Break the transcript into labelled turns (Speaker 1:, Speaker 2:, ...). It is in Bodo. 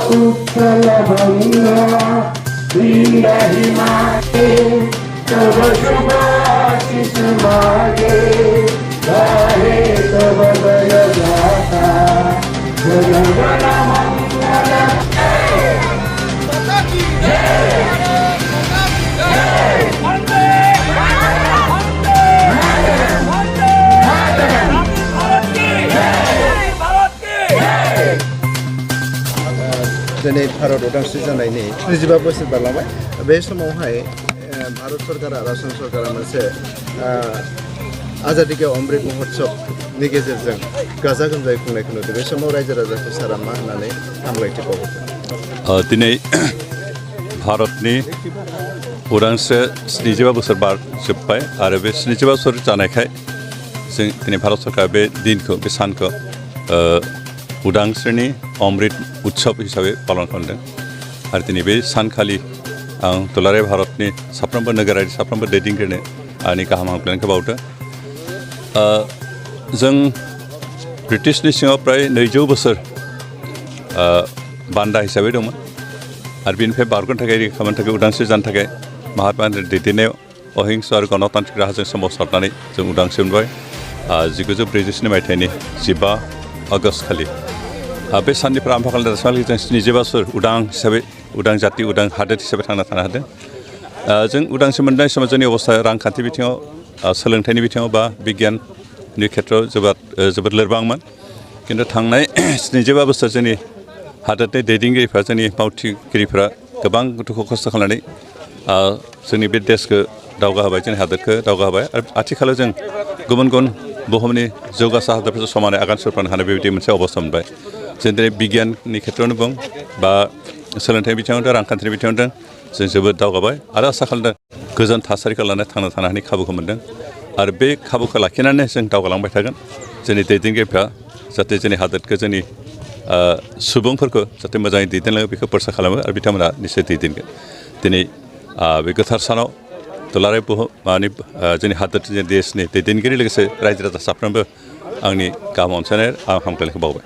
Speaker 1: उत्कल बंगा वीर हिमालय तब शुभाशिष मागे गाहे तब जय गाथा जनगण मंगल
Speaker 2: दिनै भारत उदांस्रि जानायनि 45 बोसोर बारलांबाय बे समावहाय भारत सरकार आरो आसाम सरकारा मोनसे आजादी के अमृत महोत्सवनि गेजेरजों गाजा गोमजायै खुंनायखौ नुदों बे समाव रायजो राजाखौ सारा मा होननानै हामलायथि बावहरदों
Speaker 3: दिनै भारतनि उदांस्रिया 75 बोसोर जोब्बाय आरो बे 75 बोसोर जानायखाय जों दिनै भारत सरकारा बे दिनखौ बे सानखौ उदांस्रिनि अमृत उत्सव हिसाबै पालन खालामदों आरो दिनै बे सानखालि आं दुलाराय भारतनि साफ्रोमबो नोगोरारि साफ्रोमबो दैदेनगिरिनो आंनि गाहाम हामलायनायखौ बावदों जों ब्रिटिशनि सिङाव प्राय 200 बोसोर बान्दा हिसाबै दंमोन आरो बेनिफ्राय बारग'नो थाखाय रैखा खालामनो थाखाय उदांस्रि जानो थाखाय महात्मा गान्धीनि दैदेननायाव अहिंसा आरो गणतान्त्रिक राहाजों सोमावसारनानै जों उदांस्रि मोनबाय 1947 मायथाइनि 15 आगस्ट खालि बे साननिफ्राय आरम्भ खालामनाय दासिमहालागै जों 75 बोसोर उदां हिसाबै उदां जाति उदां हादोर हिसाबै थांना थानो हादों जों उदांस्रि मोननाय समाव जोंनि अबस्था रांखान्थि बिथिङाव सोलोंथाइनि बिथिङाव बा बिगियाननि खेथ्रआव जोबोद लोरबांमोन खिन्थु थांनाय 75 बोसोर जोंनि हादोरनि दैदेनगिरिफ्रा जोंनि मावथिगिरिफ्रा गोबां दुखु खस्थ' खालामनानै जोंनि बे देशखौ दावगाहोबाय जोंनि हादोरखौ दावगाहोबाय आरो आथिखालाव जों गुबुन गुबुन बुहुमनि जौगासा हादोरफोरजों समानै आगान सुरफानो हानाय बेबायदि मोनसे अबस्था मोनबाय जों दिनै बिगियाननि खेथ्रआवनो बुं बा सोलोंथाइनि बिथिङावनो रांखान्थिनि बिथिङावनो जों जोबोद दावगाबाय आरो आसा खालामदों गोजोन थासारिखौ लानानै थांना थानो हानायनि खाबुखौ मोनदों आरो बे खाबुखौ लाखिनानै जों दावगालांबाय थागोन जोंनि दैदेनगिरिफ्रा जाहाथे जोंनि हादोरखौ जोंनि सुबुंफोरखौ जाहाथे मोजाङै दैदेनलाङो बेखौ प्रसा खालामो आरो बिथांमोना निश्चय दैदेनगोन दिनै बे गोथार सानाव दुलाराय बुहुम जोंनि हादोरनि देशनि दैदेनगिरि लोगोसे रायजो राजा साफ्रोमबो आंनि गाहाम अनसायनाय आं हामलायनायखौ बावबाय